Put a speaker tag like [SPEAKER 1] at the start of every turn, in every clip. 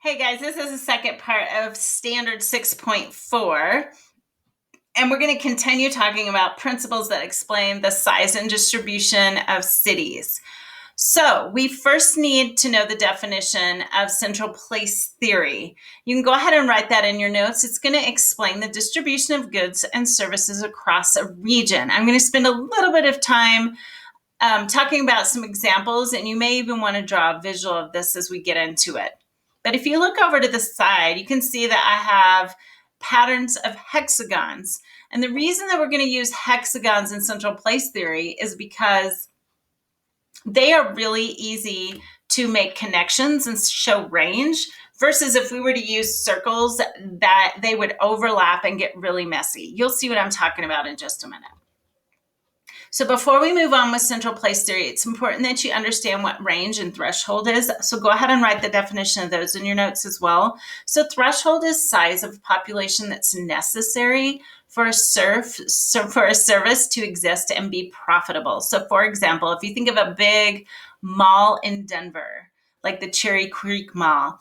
[SPEAKER 1] Hey guys, this is the second part of Standard 6.4, and we're going to continue talking about principles that explain the size and distribution of cities. So we first need to know the definition of central place theory. You can go ahead and write that in your notes. It's going to explain the distribution of goods and services across a region. I'm going to spend a little bit of time talking about some examples, and you may even want to draw a visual of this as we get into it. But if you look over to the side, you can see that I have patterns of hexagons. And the reason that we're going to use hexagons in central place theory is because they are really easy to make connections and show range, versus if we were to use circles, that they would overlap and get really messy. You'll see what I'm talking about in just a minute. So before we move on with central place theory, it's important that you understand what range and threshold is. So go ahead and write the definition of those in your notes as well. So threshold is size of population that's necessary for a service to exist and be profitable. So for example, if you think of a big mall in Denver, like the Cherry Creek Mall,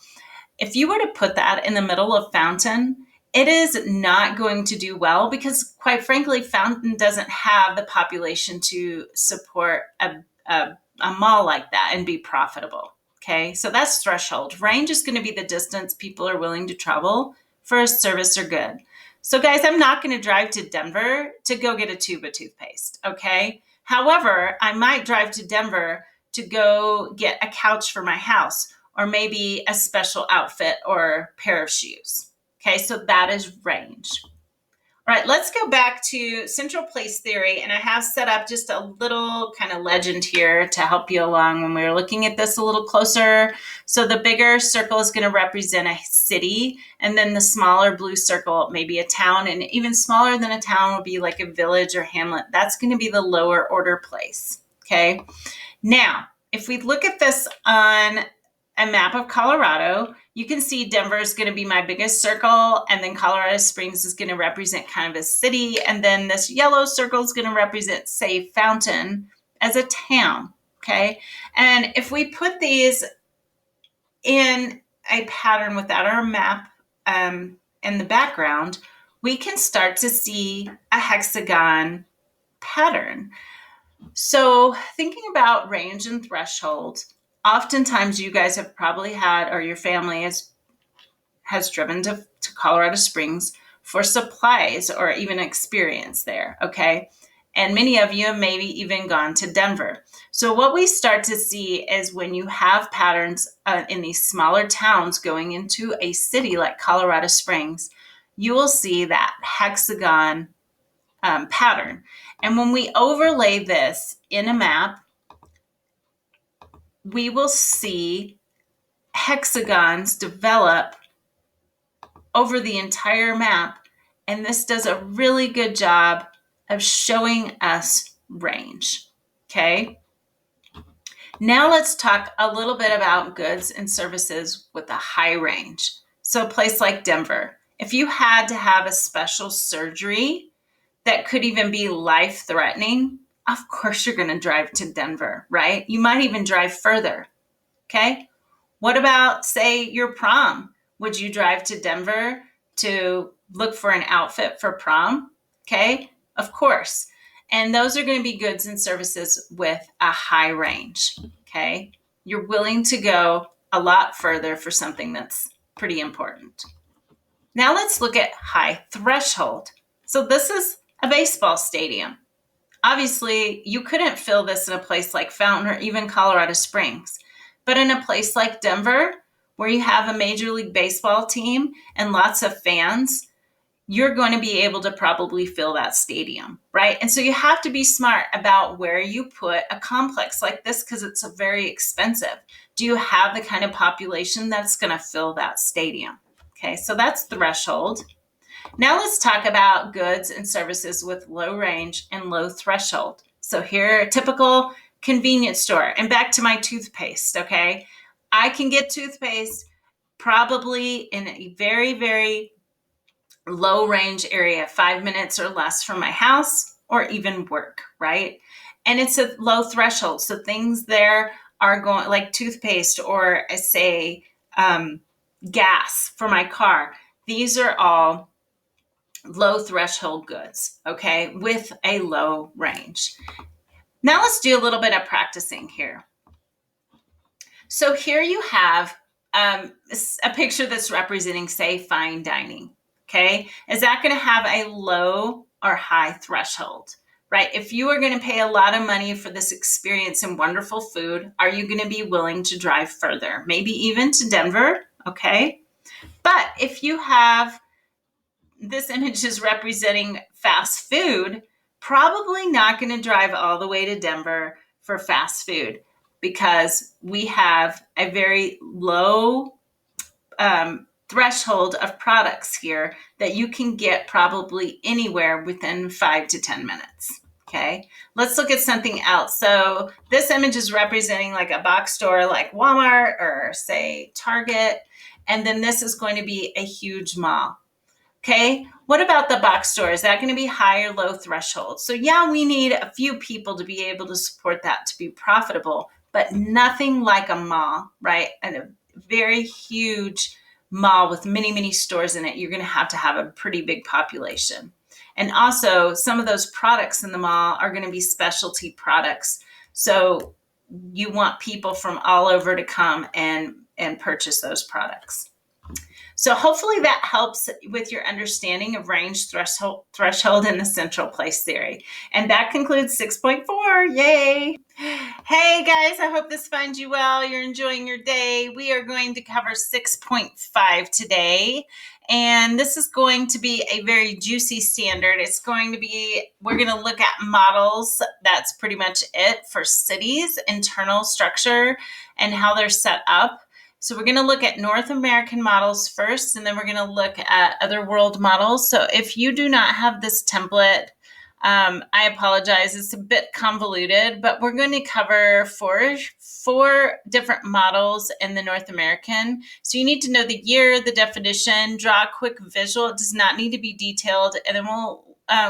[SPEAKER 1] if you were to put that in the middle of Fountain, it is not going to do well because, quite frankly, Fountain doesn't have the population to support a mall like that and be profitable. Okay, so that's threshold. Range is going to be the distance people are willing to travel for a service or good. So, guys, I'm not going to drive to Denver to go get a tube of toothpaste. Okay, however, I might drive to Denver to go get a couch for my house, or maybe a special outfit or pair of shoes. Okay, so that is range. All right, let's go back to central place theory, and I have set up just a little kind of legend here to help you along when we're looking at this a little closer. So the bigger circle is going to represent a city, and then the smaller blue circle, maybe a town, and even smaller than a town will be like a village or hamlet. That's going to be the lower order place, okay? Now, if we look at this on a map of Colorado, you can see Denver is going to be my biggest circle, and then Colorado Springs is going to represent kind of a city, and then this yellow circle is going to represent, say, Fountain as a town, okay? And if we put these in a pattern without our map in the background, we can start to see a hexagon pattern. So thinking about range and threshold, oftentimes you guys have probably had, or your family has driven to Colorado Springs for supplies or even experience there, okay? And many of you have maybe even gone to Denver. So what we start to see is when you have patterns in these smaller towns going into a city like Colorado Springs, you will see that hexagon pattern. And when we overlay this in a map, we will see hexagons develop over the entire map. And this does a really good job of showing us range. Okay. Now let's talk a little bit about goods and services with a high range. So a place like Denver, if you had to have a special surgery that could even be life-threatening, of course you're going to drive to Denver, right? You might even drive further, okay? What about, say, your prom? Would you drive to Denver to look for an outfit for prom? Okay, of course. And those are going to be goods and services with a high range, okay? You're willing to go a lot further for something that's pretty important. Now let's look at high threshold. So this is a baseball stadium. Obviously, you couldn't fill this in a place like Fountain or even Colorado Springs. But in a place like Denver, where you have a Major League Baseball team and lots of fans, you're going to be able to probably fill that stadium, right? And so you have to be smart about where you put a complex like this because it's very expensive. Do you have the kind of population that's going to fill that stadium? Okay, so that's threshold. Now let's talk about goods and services with low range and low threshold. So here, a typical convenience store. And back to my toothpaste, okay? I can get toothpaste probably in a very, very low range area, 5 minutes or less from my house or even work, right? And it's a low threshold. So things there are going like toothpaste or say, gas for my car. These are all low threshold goods, okay, with a low range. Now let's do a little bit of practicing here. So here you have a picture that's representing, say, fine dining, okay? Is that going to have a low or high threshold, right? If you are going to pay a lot of money for this experience and wonderful food, are you going to be willing to drive further? Maybe even to Denver, okay? But if you have, this image is representing fast food, probably not going to drive all the way to Denver for fast food, because we have a very low threshold of products here that you can get probably anywhere within 5 to 10 minutes. Okay, let's look at something else. So this image is representing like a box store like Walmart or say Target. And then this is going to be a huge mall. Okay, what about the box store? Is that going to be high or low threshold? So yeah, we need a few people to be able to support that to be profitable, but nothing like a mall, right? And a very huge mall with many, many stores in it, you're going to have a pretty big population. And also some of those products in the mall are going to be specialty products. So you want people from all over to come and purchase those products. So hopefully that helps with your understanding of range threshold in the central place theory. And that concludes 6.4. Yay! Hey guys, I hope this finds you well. You're enjoying your day. We are going to cover 6.5 today. And this is going to be a very juicy standard. We're going to look at models. That's pretty much it for cities, internal structure, and how they're set up. So we're going to look at North American models first, and then we're going to look at other world models. So if you do not have this template, I apologize. It's a bit convoluted, but we're going to cover four different models in the North American. So you need to know the year, the definition, draw a quick visual. It does not need to be detailed. And then we'll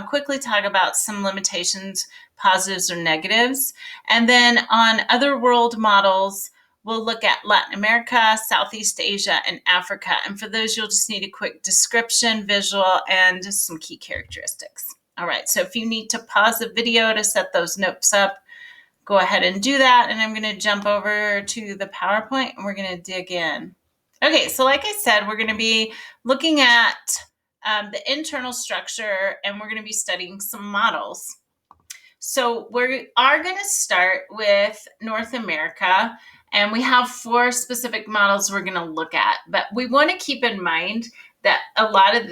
[SPEAKER 1] quickly talk about some limitations, positives or negatives. And then on other world models, we'll look at Latin America, Southeast Asia, and Africa. And for those, you'll just need a quick description, visual, and just some key characteristics. All right, so if you need to pause the video to set those notes up, go ahead and do that. And I'm going to jump over to the PowerPoint and we're going to dig in. Okay, so like I said, we're going to be looking at the internal structure, and we're going to be studying some models. So we are going to start with North America, and we have 4 specific models we're going to look at. But we want to keep in mind that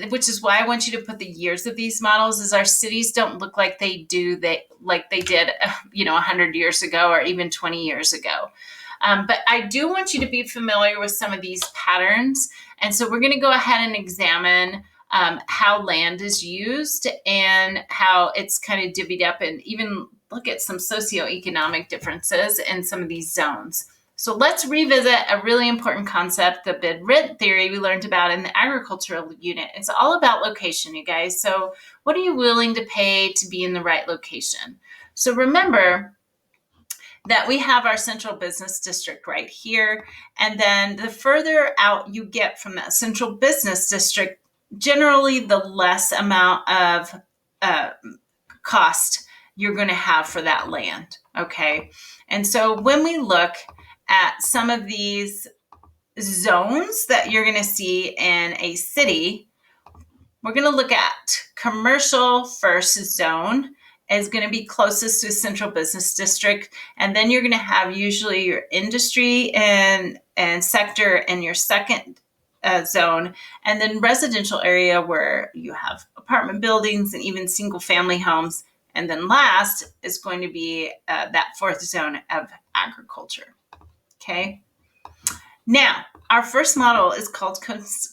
[SPEAKER 1] which is why I want you to put the years of these models, is our cities don't look like they did, 100 years ago or even 20 years ago. But I do want you to be familiar with some of these patterns. And so we're going to go ahead and examine how land is used and how it's kind of divvied up, and even look at some socioeconomic differences in some of these zones. So let's revisit a really important concept, the bid-rent theory we learned about in the agricultural unit. It's all about location, you guys. So what are you willing to pay to be in the right location? So remember that we have our central business district right here. And then the further out you get from that central business district, generally the less amount of cost you're going to have for that land, okay? And so when we look at some of these zones that you're going to see in a city, we're going to look at commercial first zone is going to be closest to a central business district. And then you're going to have usually your industry and sector in your second zone, and then residential area where you have apartment buildings and even single family homes. And then last is going to be that 4th zone of agriculture. Okay. Now, our first model is called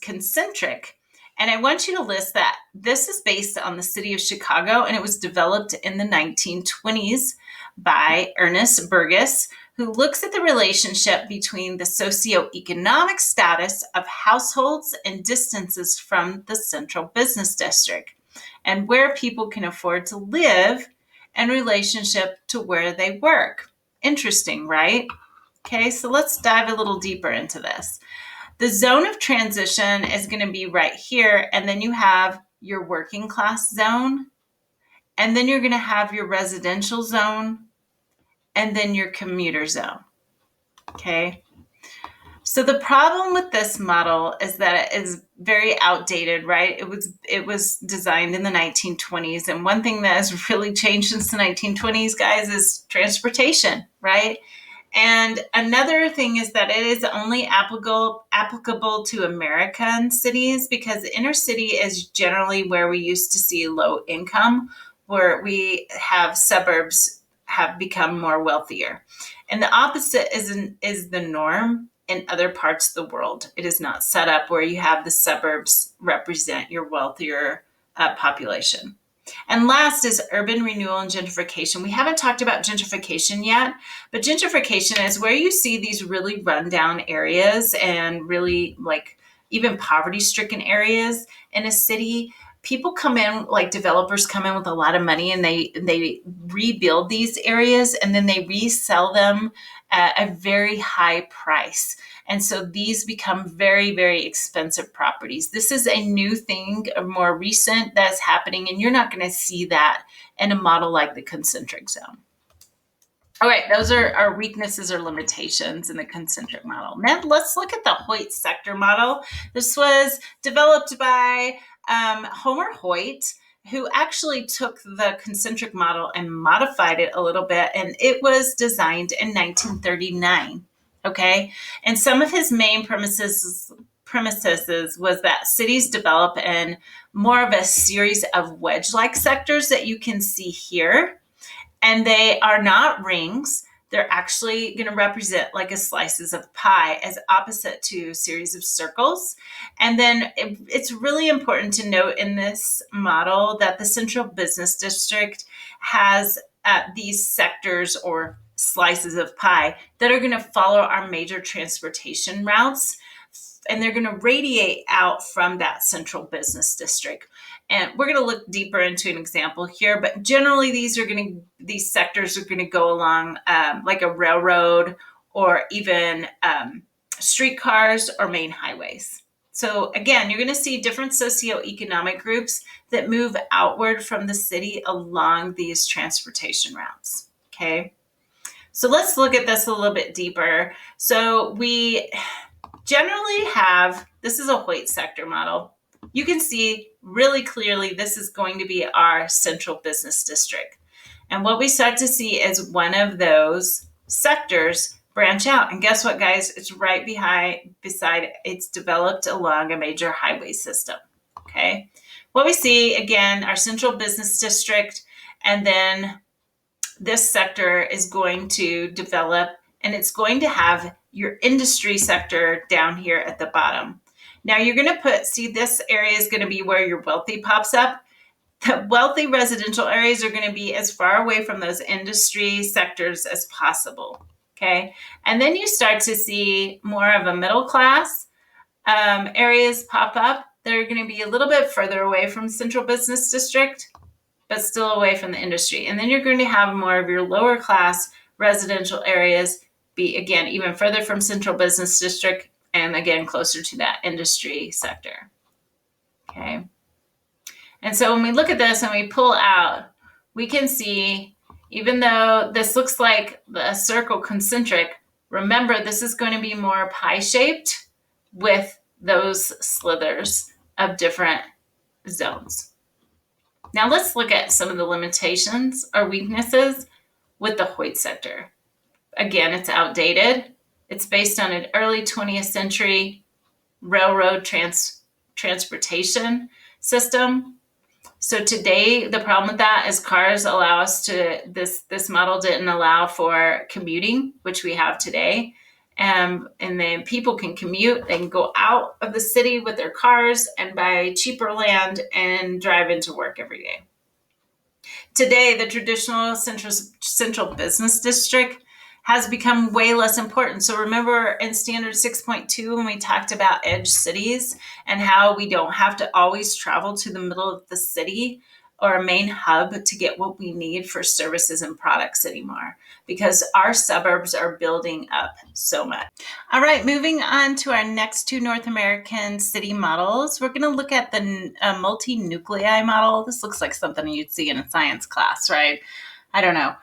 [SPEAKER 1] concentric. And I want you to list that this is based on the city of Chicago, and it was developed in the 1920s by Ernest Burgess, who looks at the relationship between the socioeconomic status of households and distances from the central business district, and where people can afford to live in relationship to where they work. Interesting, right? Okay, so let's dive a little deeper into this. The zone of transition is going to be right here, and then you have your working class zone, and then you're going to have your residential zone, and then your commuter zone. Okay. So the problem with this model is that it is very outdated, right? It was designed in the 1920s, and one thing that has really changed since the 1920s, guys, is transportation, right? And another thing is that it is only applicable to American cities, because the inner city is generally where we used to see low income, where we have suburbs have become more wealthier. And the opposite is the norm in other parts of the world. It is not set up where you have the suburbs represent your wealthier population. And last is urban renewal and gentrification. We haven't talked about gentrification yet, but gentrification is where you see these really rundown areas and really like even poverty-stricken areas in a city. People come in, like developers come in with a lot of money, and they rebuild these areas, and then they resell them at a very high price. And so these become very, very expensive properties. This is a new thing, more recent, that's happening, and you're not going to see that in a model like the concentric zone. All right, those are our weaknesses or limitations in the concentric model. Now let's look at the Hoyt sector model. This was developed by Homer Hoyt, who actually took the concentric model and modified it a little bit, and it was designed in 1939. Okay, and some of his main premises was that cities develop in more of a series of wedge-like sectors that you can see here, and they are not rings. They're actually going to represent like a slices of pie, as opposite to a series of circles. And then it's really important to note in this model that the central business district has these sectors or slices of pie that are going to follow our major transportation routes, and they're going to radiate out from that central business district. And we're going to look deeper into an example here, but generally these sectors are going to go along like a railroad or even streetcars or main highways. So again, you're going to see different socioeconomic groups that move outward from the city along these transportation routes. Okay. So let's look at this a little bit deeper. So we generally have, this is a Hoyt sector model. You can see really clearly this is going to be our central business district. And what we start to see is one of those sectors branch out. And guess what, guys? It's right beside, it's developed along a major highway system. Okay. What we see, again, our central business district, and then this sector is going to develop, and it's going to have your industry sector down here at the bottom. Now you're going to see this area is going to be where your wealthy pops up. The wealthy residential areas are going to be as far away from those industry sectors as possible. Okay. And then you start to see more of a middle class areas pop up. They're going to be a little bit further away from central business district, but still away from the industry. And then you're going to have more of your lower class residential areas be, again, even further from central business district, and again, closer to that industry sector. Okay. And so when we look at this and we pull out, we can see, even though this looks like a circle concentric, remember this is going to be more pie-shaped with those slithers of different zones. Now let's look at some of the limitations or weaknesses with the Hoyt sector. Again, it's outdated. It's based on an early 20th century railroad transportation system. So today, the problem with that is cars allow us to, this model didn't allow for commuting, which we have today. And then people can commute, they can go out of the city with their cars and buy cheaper land and drive into work every day. Today, the traditional central business district has become way less important. So remember in Standard 6.2 when we talked about edge cities and how we don't have to always travel to the middle of the city, or a main hub to get what we need for services and products anymore, because our suburbs are building up so much. All right, moving on to our next two North American city models. We're going to look at the multi-nuclei model. This looks like something you'd see in a science class, right? I don't know.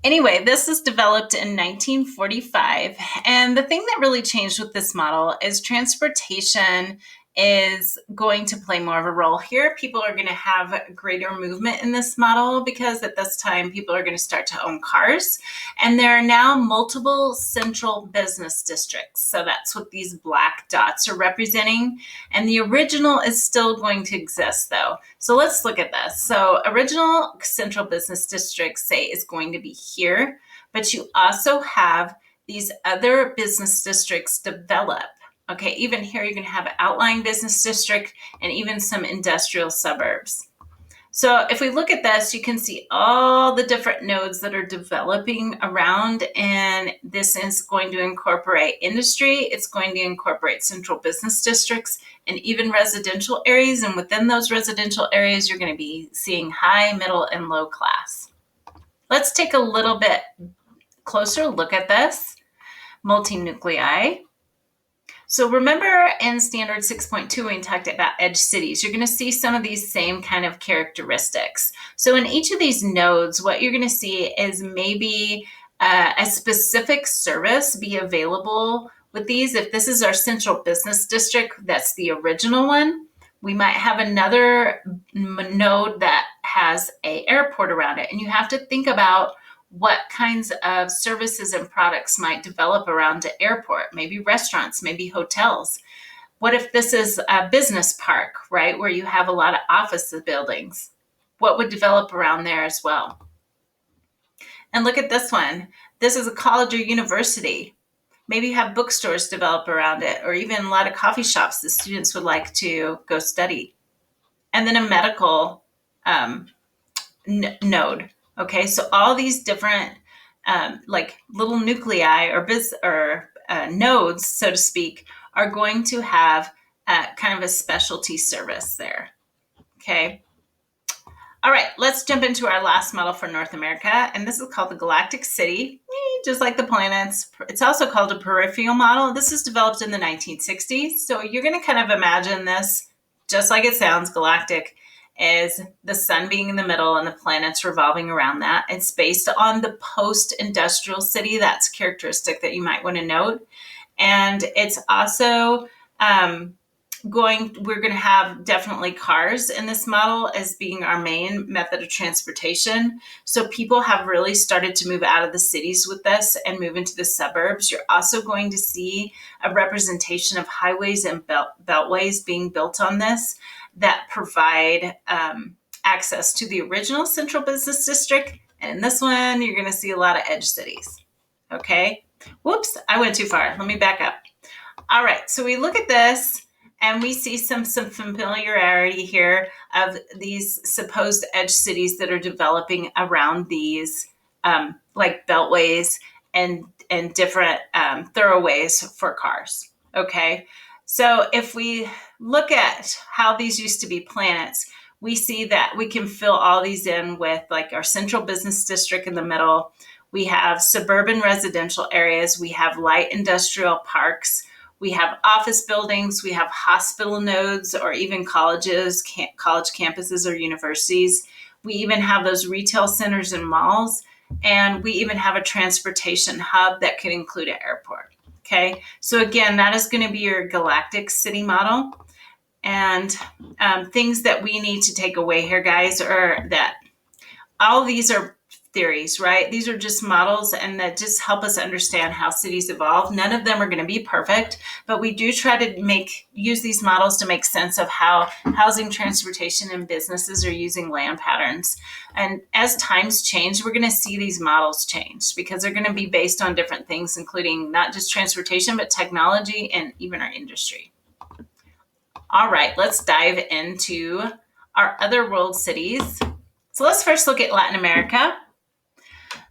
[SPEAKER 1] Anyway, this is developed in 1945. And the thing that really changed with this model is transportation is going to play more of a role here. People are going to have greater movement in this model because at this time, people are going to start to own cars. And there are now multiple central business districts. So that's what these black dots are representing. And the original is still going to exist though. So let's look at this. So original central business districts, say, is going to be here, but you also have these other business districts develop. Okay, even here you're going to have an outlying business district and even some industrial suburbs. So if we look at this, you can see all the different nodes that are developing around, and this is going to incorporate industry. It's going to incorporate central business districts and even residential areas. And within those residential areas, you're going to be seeing high, middle, and low class. Let's take a little bit closer look at this multi-nuclei. So remember in standard 6.2, when we talked about edge cities, you're going to see some of these same kind of characteristics. So in each of these nodes, what you're going to see is maybe a specific service be available with these. If this is our central business district, that's the original one. We might have another node that has an airport around it. And you have to think about what kinds of services and products might develop around the airport, maybe restaurants, maybe hotels. What if this is a business park, right, where you have a lot of office buildings? What would develop around there as well? And look at this one. This is a college or university. Maybe you have bookstores develop around it, or even a lot of coffee shops the students would like to go study. And then a medical node. Okay, so all these different like little nuclei or nodes, so to speak, are going to have kind of a specialty service there. Okay. All right, let's jump into our last model for North America, and this is called the Galactic City, just like the planets. It's also called a peripheral model. This is developed in the 1960s. So you're going to kind of imagine this, just like it sounds, galactic, is the sun being in the middle and the planets revolving around that. It's based on the post-industrial city. That's a characteristic that you might want to note. And it's also we're going to have definitely cars in this model as being our main method of transportation. So people have really started to move out of the cities with this and move into the suburbs. You're also going to see a representation of highways and beltways being built on this that provide access to the original central business district. And in this one, you're going to see a lot of edge cities. Okay. Whoops, I went too far. Let me back up. All right. So we look at this and we see some familiarity here of these supposed edge cities that are developing around these like beltways and different thoroughways for cars. Okay. So if we look at how these used to be planets, we see that we can fill all these in with like our central business district in the middle. We have suburban residential areas. We have light industrial parks. We have office buildings. We have hospital nodes or even colleges, college campuses or universities. We even have those retail centers and malls. And we even have a transportation hub that could include an airport. Okay, so again, that is going to be your galactic city model. And things that we need to take away here, guys, are that all these are theories, right? These are just models and that just help us understand how cities evolve. None of them are going to be perfect, but we do try to use these models to make sense of how housing, transportation, and businesses are using land patterns. And as times change, we're going to see these models change because they're going to be based on different things, including not just transportation, but technology and even our industry. All right, let's dive into our other world cities. So let's first look at Latin America.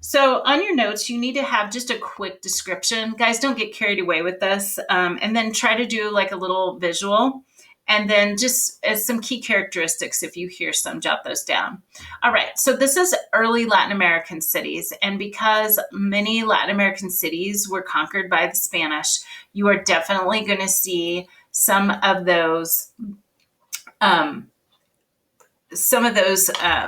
[SPEAKER 1] So on your notes, you need to have just a quick description. Guys, don't get carried away with this. And then try to do like a little visual. And then just as some key characteristics, if you hear some, jot those down. All right, so this is early Latin American cities. And because many Latin American cities were conquered by the Spanish, you are definitely going to see some of those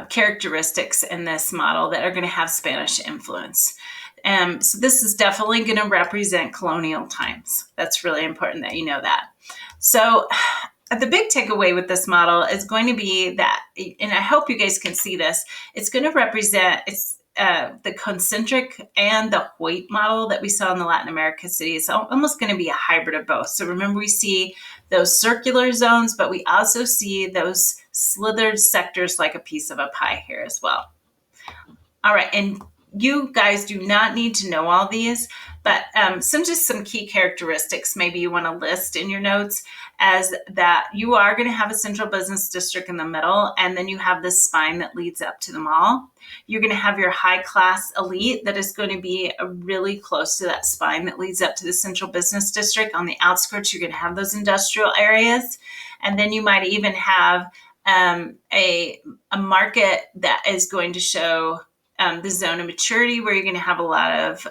[SPEAKER 1] characteristics in this model that are going to have Spanish influence. So this is definitely going to represent colonial times. That's really important that you know that. So the big takeaway with this model is going to be that, and I hope you guys can see this, it's going to represent the concentric and the Hoyt model that we saw in the Latin America city. It's almost going to be a hybrid of both. So remember, we see those circular zones, but we also see those slithered sectors like a piece of a pie here as well. All right, and you guys do not need to know all these, but some key characteristics maybe you want to list in your notes, as that you are going to have a central business district in the middle, and then you have this spine that leads up to the mall. You're going to have your high class elite that is going to be really close to that spine that leads up to the central business district. On the outskirts, you're going to have those industrial areas, and then you might even have a market that is going to show the zone of maturity, where you're going to have a lot of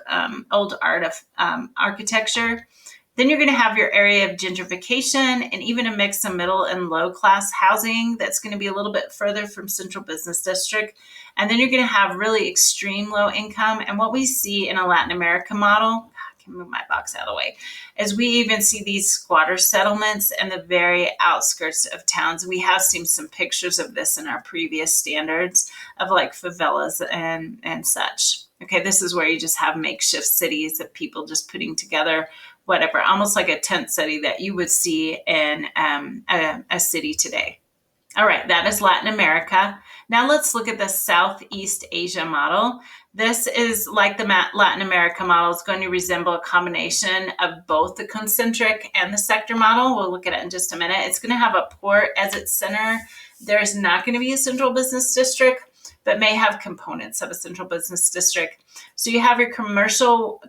[SPEAKER 1] old architecture. Then you're going to have your area of gentrification and even a mix of middle and low class housing that's going to be a little bit further from central business district. And then you're going to have really extreme low income. And what we see in a Latin America model, I can move my box out of the way, is we even see these squatter settlements in the very outskirts of towns. We have seen some pictures of this in our previous standards of like favelas and such. Okay, this is where you just have makeshift cities of people just putting together whatever, almost like a tent city that you would see in a city today. All right, that is Latin America. Now let's look at the Southeast Asia model. This is like the Latin America model. It's going to resemble a combination of both the concentric and the sector model. We'll look at it in just a minute. It's going to have a port as its center. There's not going to be a central business district, but may have components of a central business district. So you have your commercial,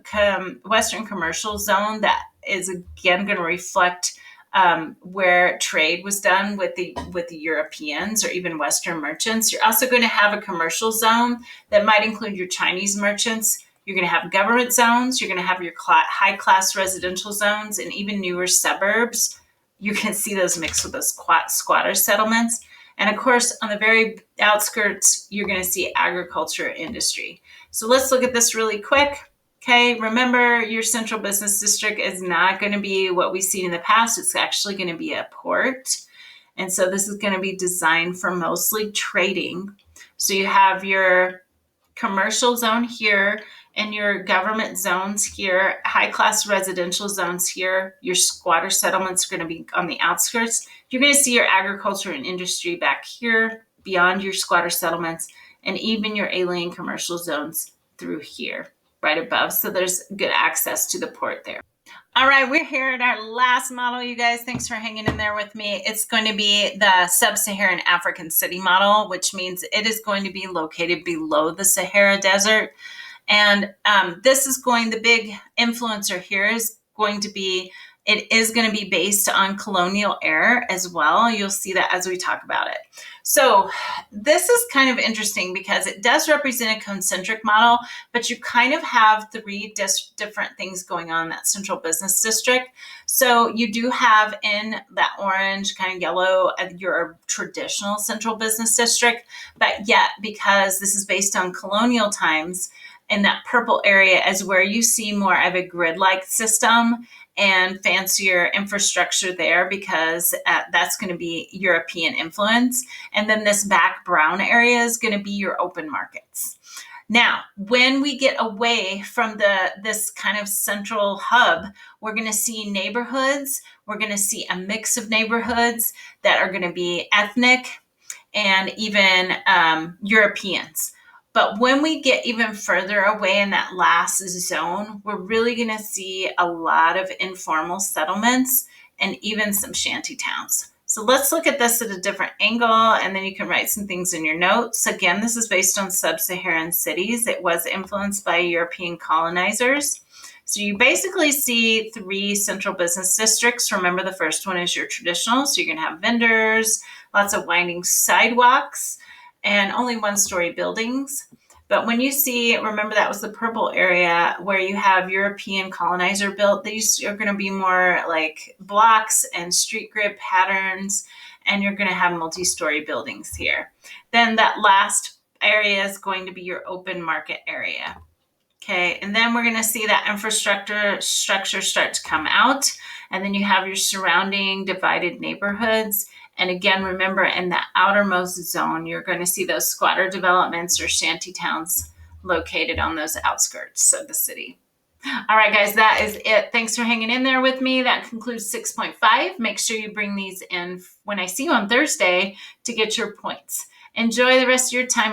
[SPEAKER 1] Western commercial zone that is again going to reflect where trade was done with the Europeans or even Western merchants. You're also going to have a commercial zone that might include your Chinese merchants. You're going to have government zones. You're going to have your high class residential zones and even newer suburbs. You can see those mixed with those squatter settlements. And of course, on the very outskirts, you're going to see agriculture industry. So let's look at this really quick. Okay, remember, your central business district is not going to be what we've seen in the past. It's actually going to be a port. And so this is going to be designed for mostly trading. So you have your commercial zone here and your government zones here, high-class residential zones here. Your squatter settlements are going to be on the outskirts. You're going to see your agriculture and industry back here beyond your squatter settlements, and even your alien commercial zones through here, right above. So there's good access to the port there. All right, we're here at our last model, you guys. Thanks for hanging in there with me. It's going to be the Sub-Saharan African city model, which means it is going to be located below the Sahara Desert. And the big influencer here is going to be, it is going to be based on colonial era as well. You'll see that as we talk about it. So this is kind of interesting because it does represent a concentric model, but you kind of have three different things going on in that central business district. So you do have in that orange, kind of yellow, your traditional central business district, but yet because this is based on colonial times, in that purple area is where you see more of a grid-like system and fancier infrastructure there, because that's going to be European influence. And then this back brown area is going to be your open markets. Now, when we get away from this kind of central hub, we're going to see neighborhoods. We're going to see a mix of neighborhoods that are going to be ethnic and even Europeans. But when we get even further away in that last zone, we're really going to see a lot of informal settlements and even some shanty towns. So let's look at this at a different angle, and then you can write some things in your notes. Again, this is based on sub-Saharan cities. It was influenced by European colonizers. So you basically see 3 central business districts. Remember, the first one is your traditional. So you're going to have vendors, lots of winding sidewalks, and only 1-story buildings. But when you see, remember that was the purple area where you have European colonizer built. These are going to be more like blocks and street grid patterns, and you're going to have multi-story buildings here. Then that last area is going to be your open market area. Okay, and then we're going to see that infrastructure start to come out, and then you have your surrounding divided neighborhoods. And again, remember, in the outermost zone, you're going to see those squatter developments or shanty towns located on those outskirts of the city. All right, guys, that is it. Thanks for hanging in there with me. That concludes 6.5. Make sure you bring these in when I see you on Thursday to get your points. Enjoy the rest of your time.